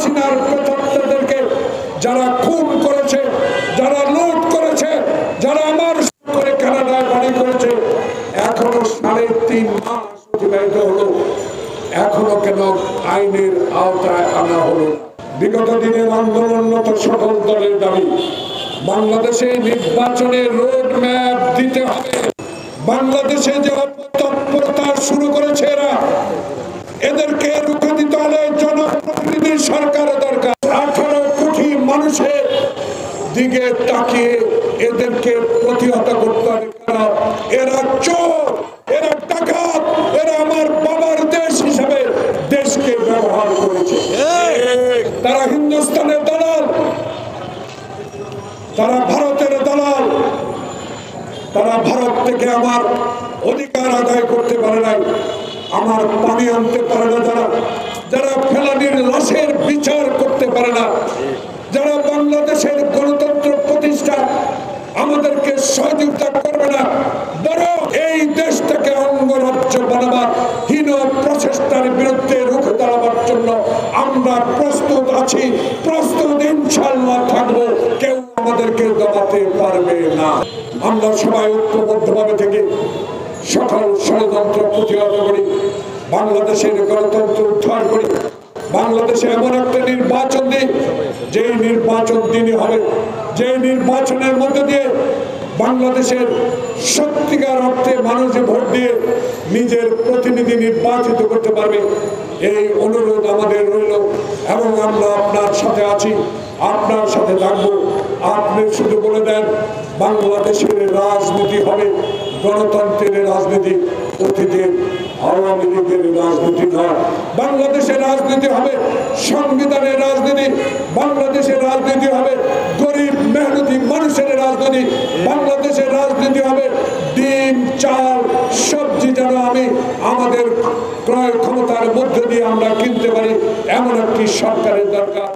হাসিনার প্রতারকদেরকে যারা খুন করেছে, যারা লুট করেছে, যারা আমার করে কানাডায় বাড়ি করেছে, এখনো 3.5 মাস অতিবাহিত হলো, এখনো কেন আইনের আওতায় আনা হলো? বিগত দিনের আন্দোলনরত সকল দলের দাবি বাংলাদেশে নির্বাচনের রোড ম্যাপ দিতে হবে। বাংলাদেশে যে অপতৎপরতা শুরু করেছে এদেরকে রুখে দিতে হলে জনপ্রতিনিধি সরকারের দরকার। 18 কোটি মানুষের দিকে তাকিয়ে এদেরকে প্রতিহত করতে হবে। এরা চোর, এরা ডাকাত, এরা আমার বাবার দেশ হিসাবে দেশকে ব্যবহার করেছে। তারা হিন্দুস্তানের দালাল, তারা ভারতের দালাল, তারা ভারত থেকে আমার অধিকার আদায় করতে পারে নাই, আমার পানি আনতে পারে না, যারা ফেলানির লাশের বিচার করতে পারে না, যারা বাংলাদেশের গণতন্ত্র প্রতিষ্ঠা আমাদেরকে সহযোগিতা করবে না, বরং এই দেশটাকে অঙ্গরাজ্য বানাবার হীন প্রচেষ্টার বিরুদ্ধে রুখে দাঁড়াবার জন্য আমরা প্রস্তুত আছি, প্রস্তুত ইনশাআল্লাহ থাকবো। কেউ আমাদেরকে দমাতে পারবে না। আমরা সবাই ঐক্যবদ্ধভাবে থেকে সকল ষড়যন্ত্র প্রতিহত করি, বাংলাদেশের গণতন্ত্র উদ্ধার করি, বাংলাদেশে এমন একটা নির্বাচন দিই যে নির্বাচন দিনই হবে, যে নির্বাচনের মধ্যে দিয়ে বাংলাদেশের সত্যিকার অর্থে মানুষ ভোট দিয়ে নিজের প্রতিনিধি নির্বাচিত করতে পারবে। এই অনুরোধ আমাদের রইল এবং আমরা আপনার সাথে আছি, আপনার সাথে থাকবো। আপনি শুধু বলে দেন বাংলাদেশের রাজনীতি হবে গণতন্ত্রের রাজনীতি, অতীতের আওয়ামী লীগের রাজনীতি নয়। বাংলাদেশের রাজনীতি হবে সংবিধানের রাজনীতি, বাংলাদেশের রাজনীতি হবে গরিব মেহনতি মানুষের রাজনীতি, বাংলাদেশের রাজনীতি হবে ডিম, চাল, সবজি যেন আমি আমাদের ক্রয় ক্ষমতার মধ্য দিয়ে আমরা কিনতে পারি, এমন একটি সরকারের দরকার।